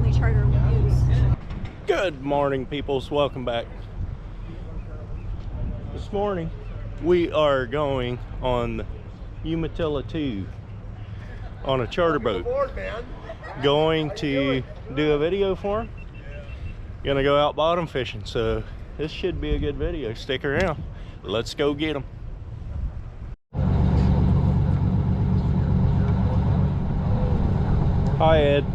only charter we use. Good morning, peoples. Welcome back. This morning we are going on Umatilla II on a charter boat. Going to do a video for him. Gonna go out bottom fishing, so this should be a good video. Stick around. Let's go get them. Hi, Ed.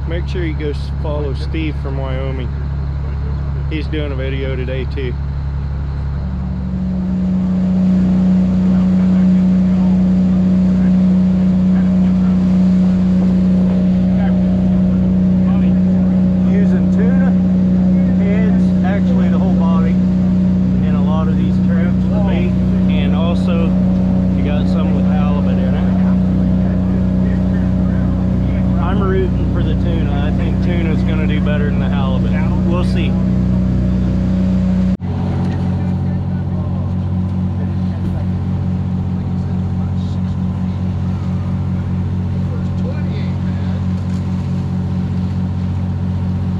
Make sure you go follow Steve from Wyoming. He's doing a video today too. Using tuna heads, actually the whole body, in a lot of these traps for bait, and also you got some with halibut in it. I'm rooting for the tuna. I think tuna's going to do better than the halibut. We'll see.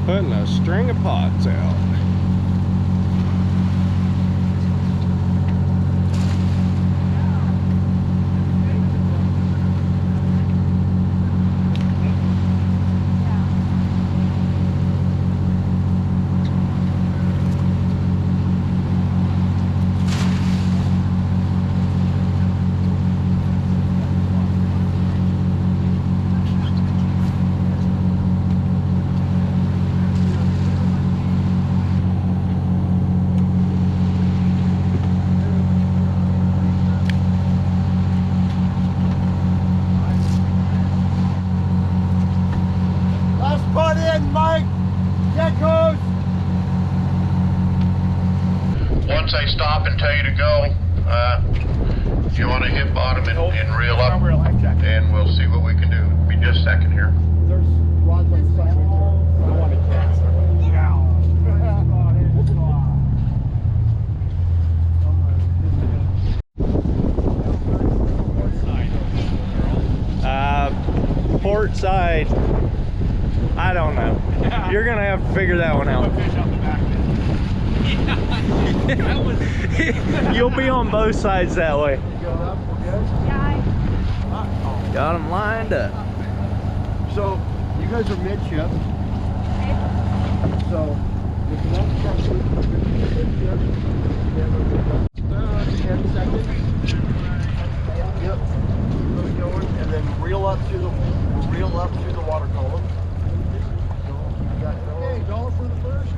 Putting a string of pots out. Once they stop and tell you to go, you want to hit bottom and reel up, and we'll see what we can do. Be just a second here. There's rods on the side right there. I want to cast. Port side. I don't know. You're gonna have to figure that one out. You'll be on both sides that way. Got them lined up. So, you guys are midship. So, if you want to start Yep. Keep going, and then reel up through the water column. Okay, dollar for the first.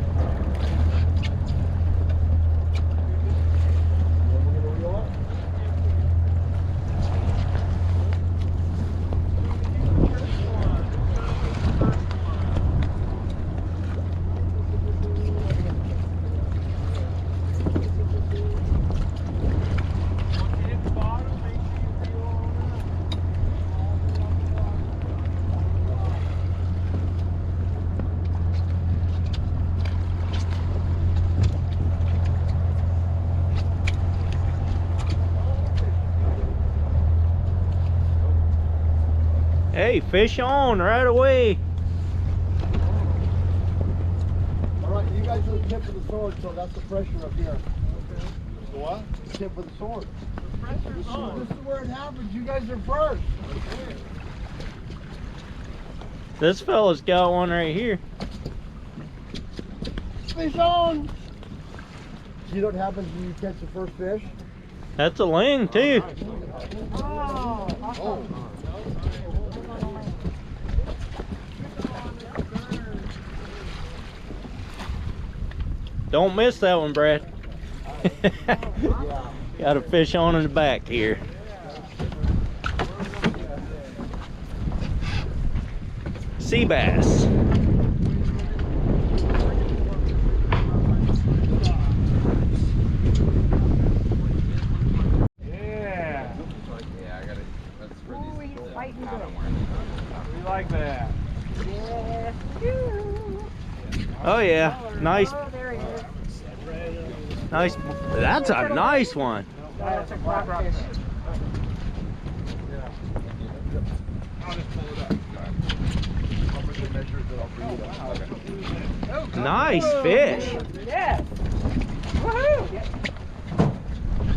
Hey, fish on right away. Alright, you guys are the tip of the sword, so that's the pressure up here. Okay. The what? The tip of the sword. The pressure's on. This is where it happens. You guys are first. Okay. This fella's got one right here. Fish on! You know what happens when you catch the first fish? That's a ling too. Oh. Don't miss that one, Brad. Got a fish on in the back here. Sea bass. like that. Oh yeah, nice. Nice. That's a nice one. That's a rockfish. I'll just pull it up. Nice fish. Yeah. Woohoo!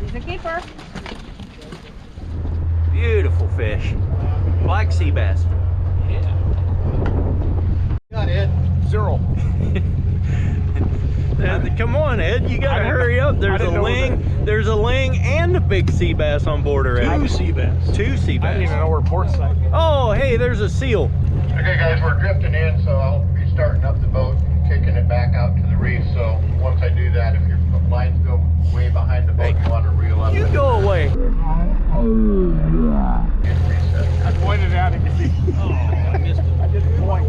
He's a keeper. Beautiful fish. Black sea bass. Got it. 0. Come on, Ed, you gotta hurry up. There's a ling and a big sea bass on board already. 2 sea bass. 2 sea I didn't even bass. know where port's at. Oh, hey, there's a seal. Okay guys, we're drifting in, so I'll be starting up the boat and kicking it back out to the reef. So once I do that, if your lines go way behind the boat, you want to reel up. You go away. I pointed out and oh, I missed it. I didn't point.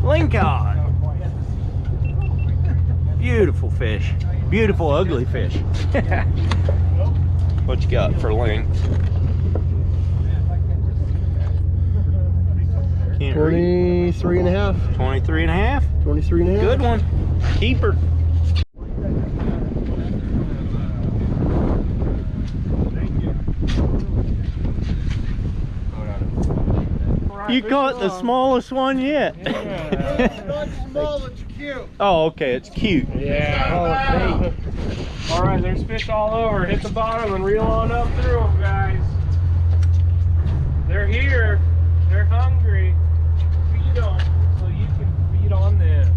Lingcod. Beautiful fish. Beautiful, ugly fish. What you got for length? Can't read. 23 and a half. 23 and a half. 23 and a half. Good one. Keeper. You caught the smallest one yet. It's not small, it's cute. Oh, okay, it's cute. Yeah. All right, there's fish all over. Hit the bottom and reel on up through them, guys. They're here. They're hungry. Feed them so you can feed on them.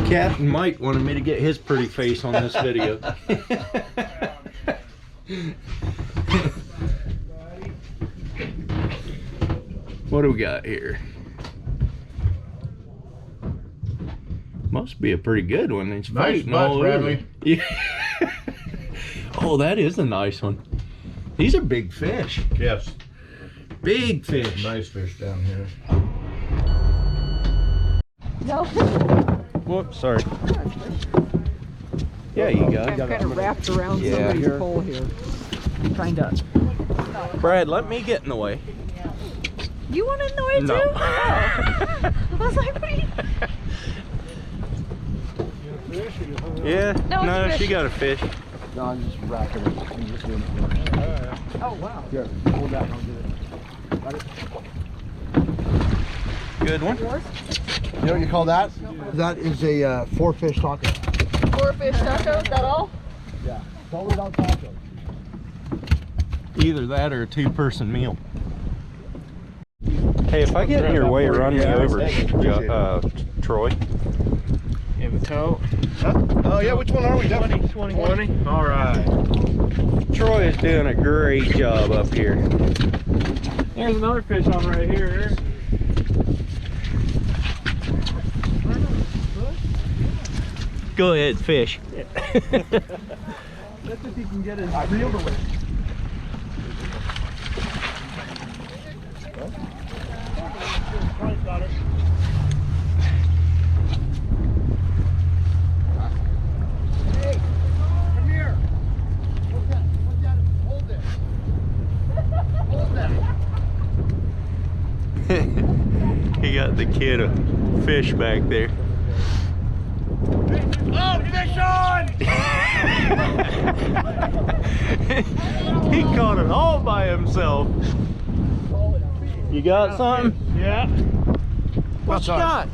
Captain Mike wanted me to get his pretty face on this video. What do we got here? Must be a pretty good one. It's Nice floating butt, all over. Bradley. Yeah. Oh, that is a nice one. These are big fish. Yes, Big fish. nice fish down here. No. Whoops, sorry. Yeah, you got I'm it. kind of wrapped around Yeah. somebody's pole here. Trying to. Brad, let me get in the way. You want in the way No. too? Oh. I was like, what are you? Yeah, No, it's no, fish. she got a fish. No, I'm just wrapping it. I'm just doing it. Oh wow. Here, hold that and I'll get it. Got it? Good one. You know what you call that? That is a 4-fish taco. 4 fish tacos, that all? Yeah. It's all without taco. Either that or a 2-person meal. Hey, if I get in your way, run me over, Troy. In the toe. Oh yeah, which one are we? 20. All right. Troy is doing a great job up here. There's another fish on right here. Go ahead, fish. That's if he can get his reel to win. Hey, come here. Hold that. Hold it. Hold that. He got the kid a fish back there. Oh, fish on! He caught it all by himself. You got something? Yeah. What you got?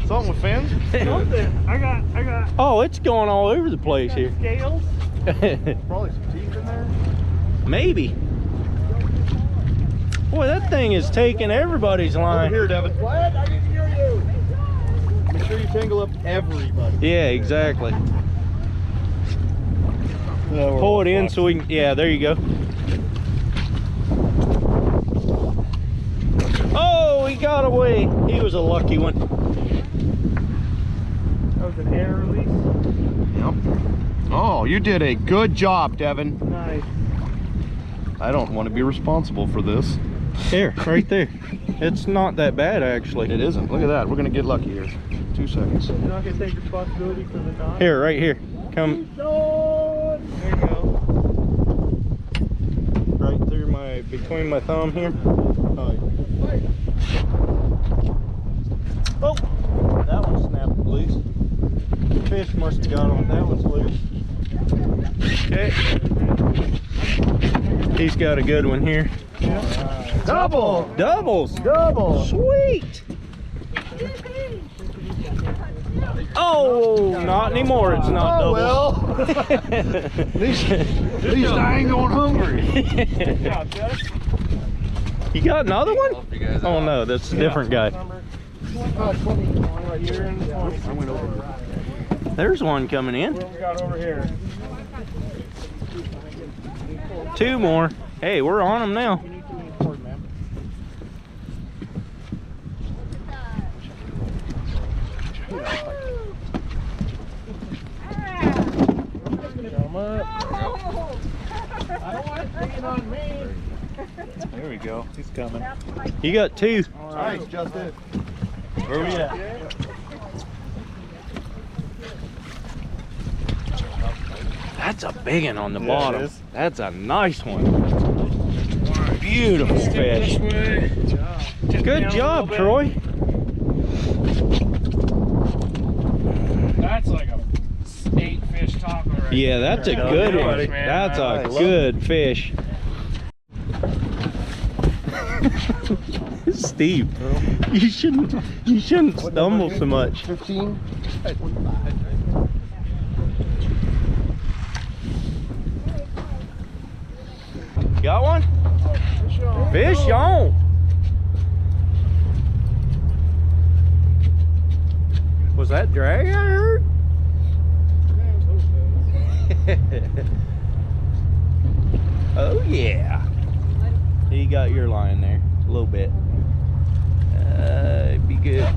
Something with fins? Something. I got Oh, it's going all over the place here. scales. Probably some teeth in there. Maybe. Boy, that thing is taking everybody's line. Here, Devin. What? I didn't hear you. Make sure you tangle up everybody. Yeah, exactly. Pull it in so we can, yeah, there you go. Oh, he got away. He was a lucky one. That was an air release. Yep. Oh, you did a good job, Devin. Nice. I don't want to be responsible for this. Here, right there. It's not that bad, actually. It isn't. Look at that. We're gonna get lucky here. 2 seconds. You're not gonna take responsibility for the knot? Here, right here. Come. There you go. Right through between my thumb here. Oh, that one snapped loose. Fish must have got on. That one's loose. Okay. He's got a good one here. Double! Doubles. Double! Sweet. Oh, not anymore. It's not double. Well. At least I ain't going hungry. You got another one? Oh no, that's a different guy. Right here in the 20. I went over. There's one coming in. What we got over here? 2 more. Hey, we're on them now. Come up. I don't want it being on me. There we go. He's coming. You got 2. Nice, Justin. Where we at? That's a big one on the bottom. it is. That's a nice one. Beautiful fish. Good job, Troy. That's like a 8-fish taco right Yeah, that's a there. good Nice, one. man. That's a Nice. good fish. Steve, you shouldn't stumble so much. 15. Got one? Fish on. Was that drag I heard? Oh yeah. You got your line there, a little bit. It'd be good.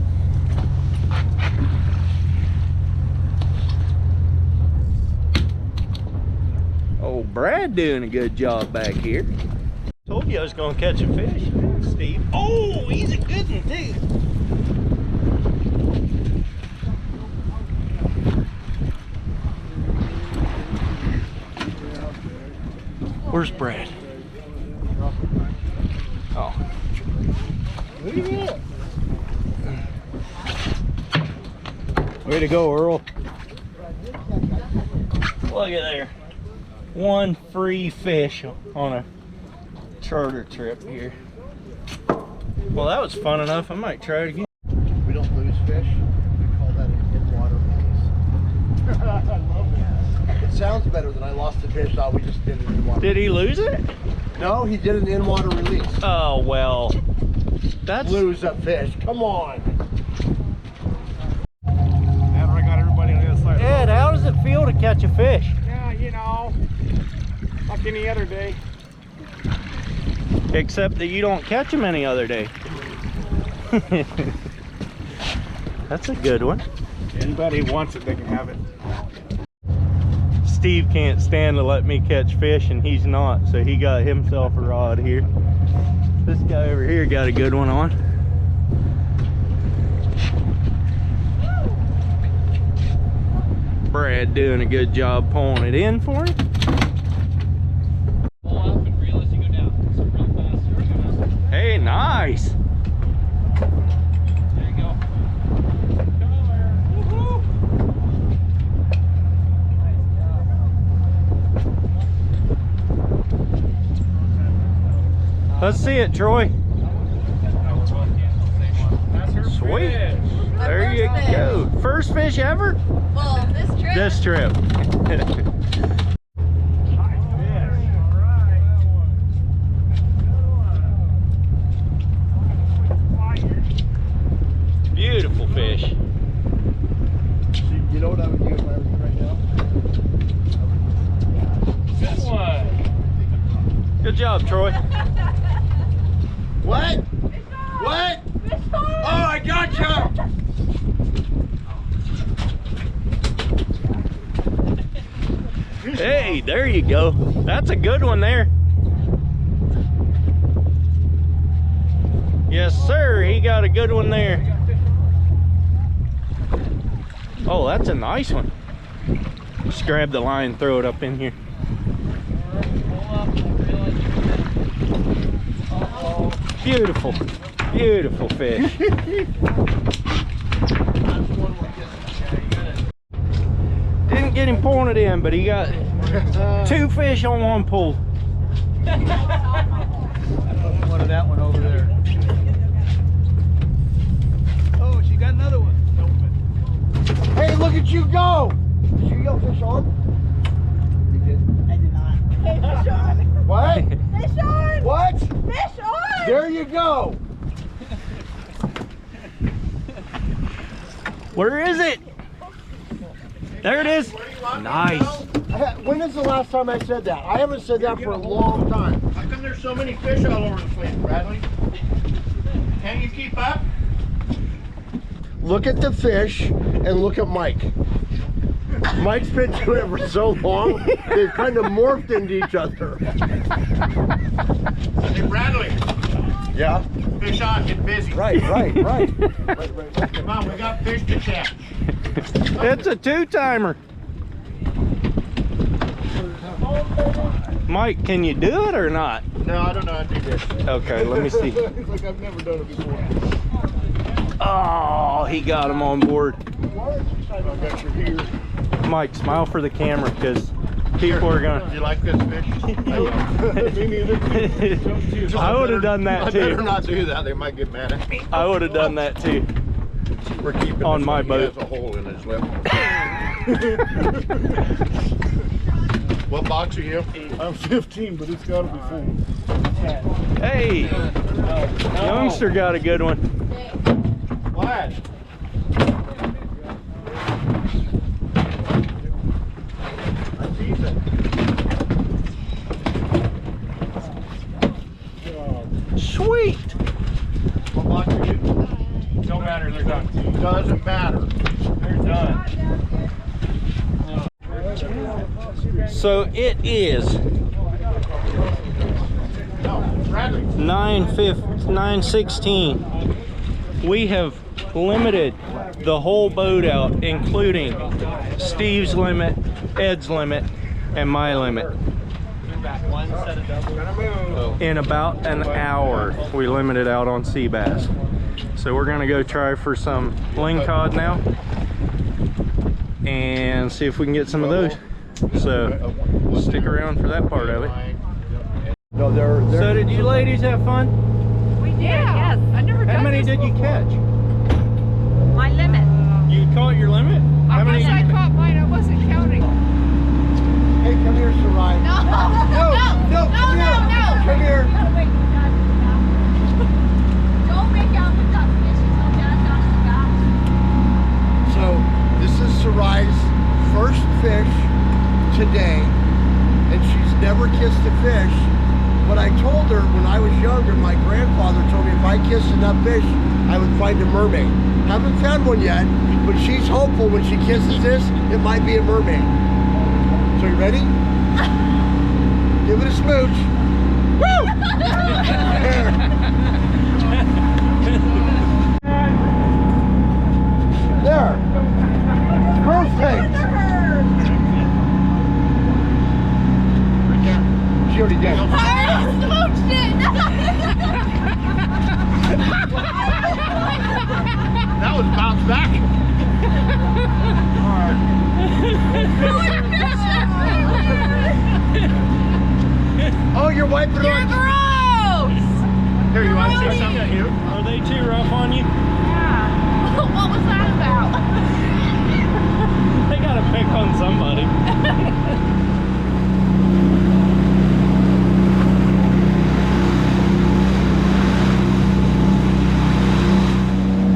Oh, Brad doing a good job back here. Told you I was gonna catch a fish, Steve. Oh, he's a good one too. Where's Brad? Oh. Way to go, Earl. Look at there. One free fish on a charter trip here. Well, that was fun enough. I might try it again. We don't lose fish. We call that an in-water release. I love it. It sounds better than I lost the fish. Oh, we just did an in-water. Did he lose it? No, he did an in-water release. Oh, well. That's... Lose a fish. Come on. And I got everybody on the other side. Ed, how does it feel to catch a fish? Yeah, you know, like any other day. Except that you don't catch them any other day. That's a good one. Anybody who wants it, they can have it. Steve can't stand to let me catch fish, and he's not, so he got himself a rod here. This guy over here got a good one on. Brad doing a good job pulling it in for him. Pull up and reel as you go down. So real fast. Hey, nice. There you go. Let's see it, Troy. That's her Sweet. fish. There you go. First fish ever? Well, this trip. This trip. Beautiful fish. You know what I would do if I were you right now? Good one. Good job, Troy. What? What? Oh, I gotcha! Hey, there you go. That's a good one there. Yes, sir. He got a good one there. Oh, that's a nice one. Just grab the line, throw it up in here. Beautiful, beautiful fish. Didn't get him pointed in, but he got 2 fish on one pull. One of that one over there. Oh, she got another one. Hey, look at you go! Did you yell fish on? You did. I did not. Hey, fish on! What? Fish on! What? Fish on! There you go! Where is it? There it is. Nice. When is the last time I said that? I haven't said that for a long time. How come there's so many fish all over the place, Bradley? Can you keep up? Look at the fish and look at Mike. Mike's been doing it for so long, they've kind of morphed into each other. Hey, Bradley, Yeah? fish on, get busy. Right. Come on, we got fish to catch. It's a 2-timer. Mike, can you do it or not? No, I don't know how to do this. Okay, let me see. He's like, I've never done it before. Oh, he got him on board. I got you here. Mike, smile for the camera because people are Do gonna. you like this fish? Me neither. I would have done that I better too. not do that. They might get mad at me. I would have done that too. We're keeping On this my one. boat. He has a hole in his lip. What box are you? I'm 15, but it's got to be full. Hey, youngster got a good one. What? Sweet. What box are you? Don't matter, they're done. Doesn't matter. They're done. So it is No, Bradley. 9:16. We have limited the whole boat out, including Steve's limit, Ed's limit, and my limit. In about an hour, we limited out on sea bass. So we're gonna go try for some lingcod now and see if we can get some of those. So stick around for that part of it. No, they're So did you ladies have fun? We did, yes. I never How done many this did you before. catch? My limit. You caught your limit? How many? I caught mine. I wasn't counting. Hey, come here, Sarai. No, come here. Come here. Don't make out with that fish. It's not that guys. So, this is Sarai's first fish today, and she's never kissed a fish. But I told her when I was younger, my grandfather told me if I kissed enough fish, I would find a mermaid. Haven't found one yet, but she's hopeful when she kisses this, it might be a mermaid. So you ready? Give it a smooch. Woo! There. Perfect. She already did. I smoked it. That was bounced back. Oh, you're wiping it You're on. gross. Here, you want to see something cute? Are they too rough on you? Yeah. What was that about? They gotta pick on somebody.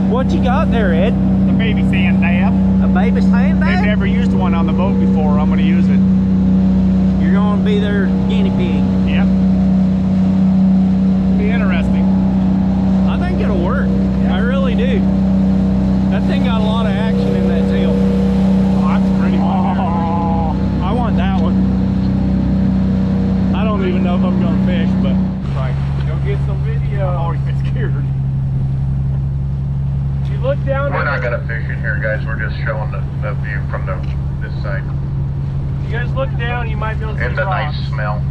What you got there, Ed? The baby sand dab. A baby sand They've bag? never used one on the boat before. I'm going to use it. You're gonna be their guinea pig. Yep. Be interesting. I think it'll work. I really do. That thing got a lot of action in that tail. Oh, that's pretty one. I want that one. I don't even know if I'm gonna fish, but Right. Go get some video. Oh, you get scared. fishing here, guys. We're just showing the view from this side. You guys look down, you might be able to see It's a rocks. nice smell.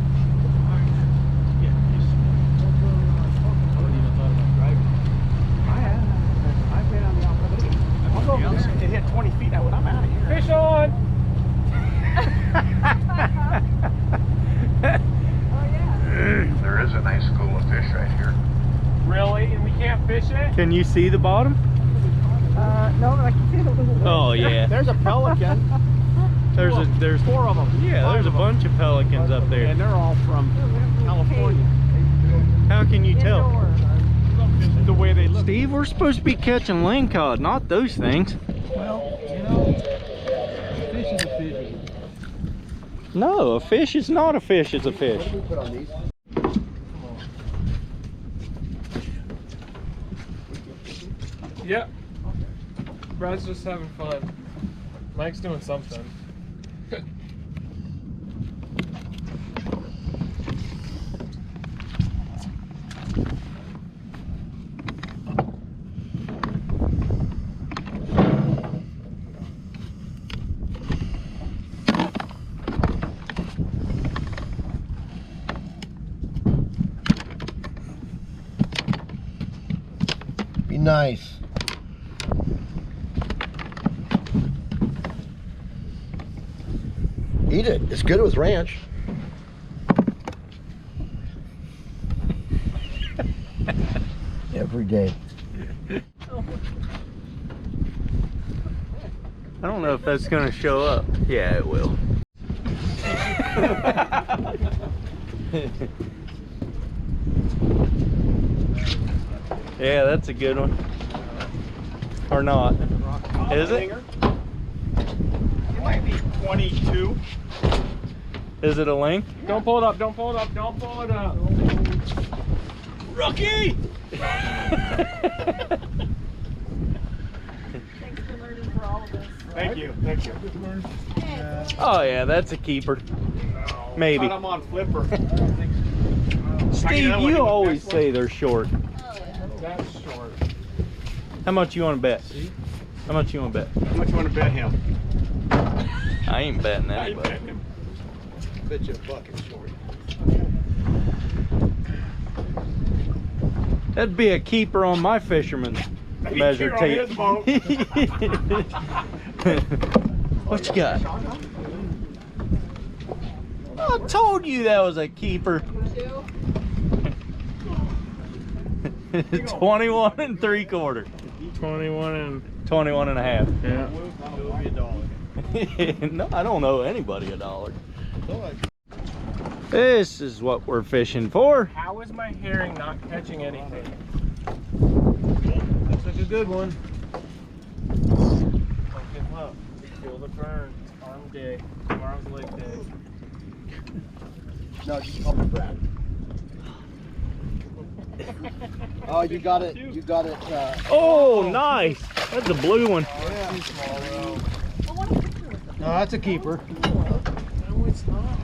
I've been on the opposite. I'll go over there and hit 20 feet. I'm out of here. Fish on! There is a nice school of fish right here. Really? And we can't fish it? Can you see the bottom? No, but I can see the little. Oh yeah. There's a pelican. There's 4 of them. yeah, there's a bunch of pelicans up there. And they're all from California. How can you tell? Just the way they look. Steve, we're supposed to be catching lingcod, not those things. Well, you know, fish is a fish. No, a fish is not a fish, it's a fish. Put on these. Yep. Brad's just having fun. Mike's doing something. Be nice. Eat it. It's good with ranch. Every day. I don't know if that's gonna show up. Yeah, it will. Yeah, that's a good one. Or not. Is it? It might be 22. Is it a link? Don't pull it up, don't pull it up, don't pull it up. Rookie! Thanks for learning for all of us. Thank you. Thank you. Oh yeah, that's a keeper. Maybe. I'm on flipper. Steve, you always say they're short. That's short. How much you want to bet? How much you want to bet? How much you want to bet him? I ain't betting anybody. Bet you a bucket short. That'd be a keeper on my fisherman's measure on tape. his boat. What you got? I told you that was a keeper. 21 3/4. 21 and 21 and a half. yeah. No, I don't owe anybody $1. This is what we're fishing for. How is my herring not catching anything? Looks like a good one. Don't give up. Feel the burn. Arm day. Tomorrow's leg day. No, just call me Brad. Oh, you got it. You got it. Oh, nice. That's a blue one. Too small though. No, that's a keeper. No, it's not.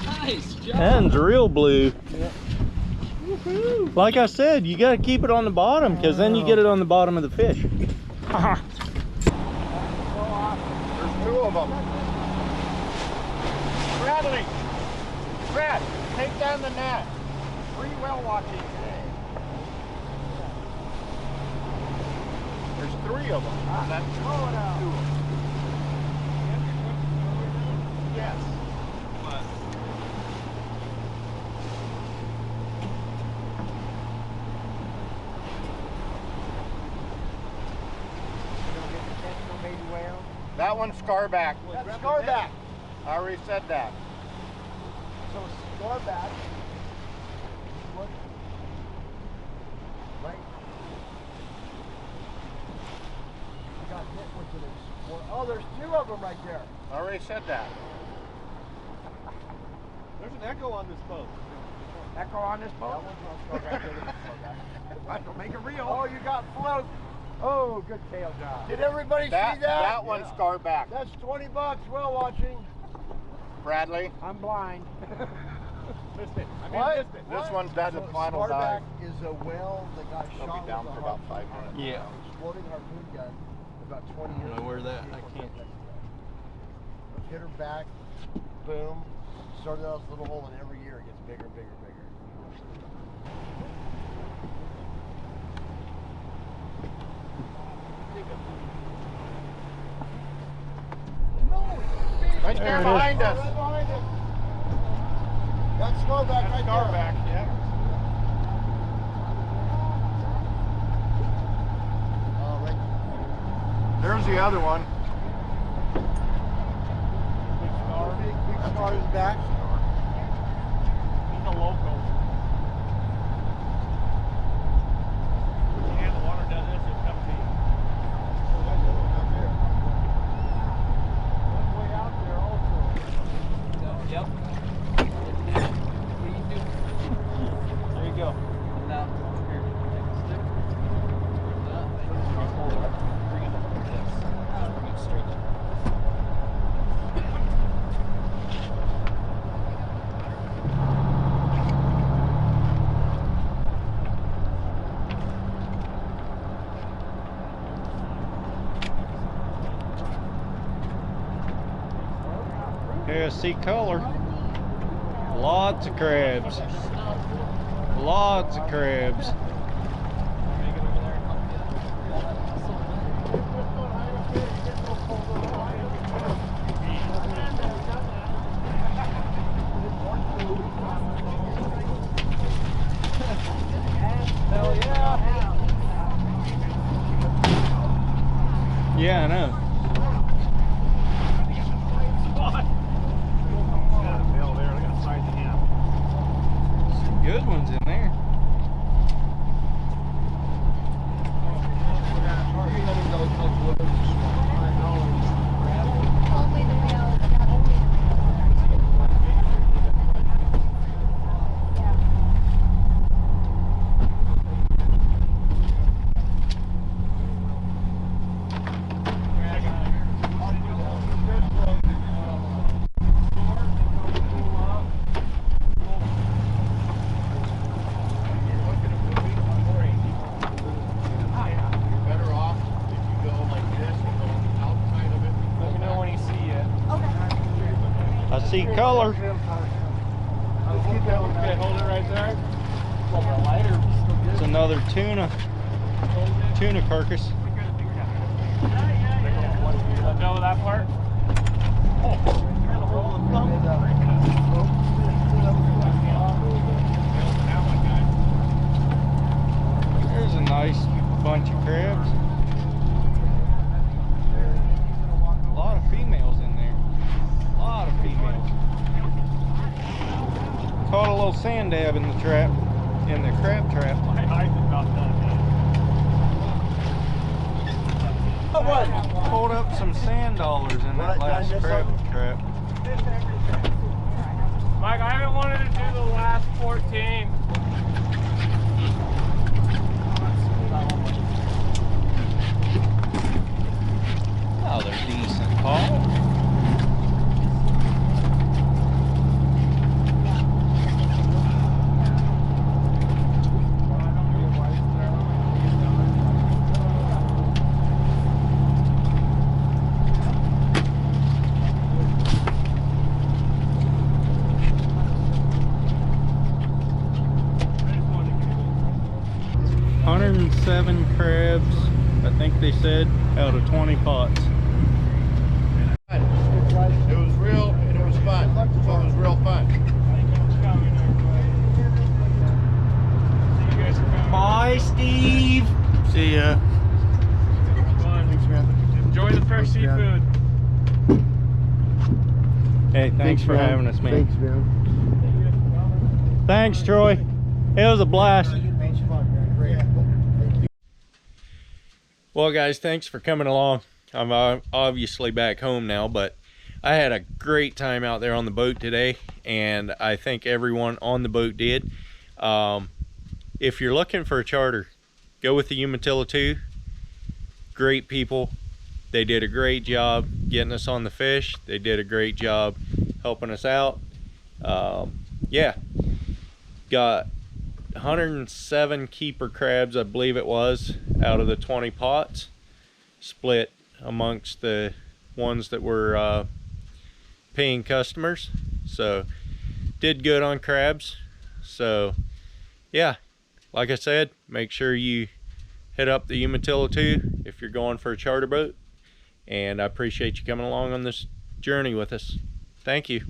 Nice job. That's real blue. Like I said, you got to keep it on the bottom because then you get it on the bottom of the fish. There's 2 of them. Bradley! Brad, take down the net. Free well watching today. There's 3 of them. That's 2 of them. Yes. That one's scarback. That's scarback. I already said that. So scarback. What? Right. You got hit with it. Oh, there's 2 of them right there. I already said that. There's an echo on this boat. Echo on this boat? That one's not scarback. I have to make it real. Oh, you got float. Oh, good tail job. Did everybody see that? That one's scarback. That's $20 well watching. Bradley. I'm blind. What? This one's at the final dive. Scarback is a whale that got They'll shot be down with for a about harpoon. 5 minutes. Yeah. Exploding harpoon gun about 20 years ago. where that, I can't. Hit her back, boom. Started out as a little hole, and every year it gets bigger and bigger and bigger. Right there behind us. Right behind us. That's Scarback right there. Scarback, yeah. Oh, right. There's the other one. Big scar is back. He's a local. Yeah, the water does this, it'll come to you. Way out there also. Yep. What do you do? There you go. Now, here, take a stick. Bring it up like this. Bring it straight up. Yeah, see color. Lots of crabs. Lots of crabs. Hell yeah. Yeah, I know. Some good ones in there. Only the male. Better off if you go like this and go outside of it. Let me know when you see it. I see color. Okay, hold it right there. It's another tuna carcass. Let go of that part. There's a nice bunch of crabs. A lot of females in there. A lot of females. Caught a little sand dab in the trap, in the crab trap. My eyes are about done, man. Pulled up some sand dollars in that last crab trap. Mike, I haven't wanted to do the last 14. Oh, they're decent, Paul. Seven crabs, I think they said, out of 20 pots. It was real, and it was fun. So it was real fun. Bye, Steve. See ya. Thanks, man. Enjoy the fresh seafood. Hey, thanks for man. having us, man. Thanks, man. Thanks, Troy. It was a blast. Beach fun, man. Great. Well, guys, thanks for coming along. I'm obviously back home now, but I had a great time out there on the boat today, and I think everyone on the boat did. If you're looking for a charter, go with the Umatilla II. Great people. They did a great job getting us on the fish. They did a great job helping us out. Yeah, Got 107 keeper crabs, I believe it was, out of the 20 pots, split amongst the ones that were paying customers. So did good on crabs. So yeah, like I said, make sure you hit up the Umatilla II if you're going for a charter boat, and I appreciate you coming along on this journey with us. Thank you.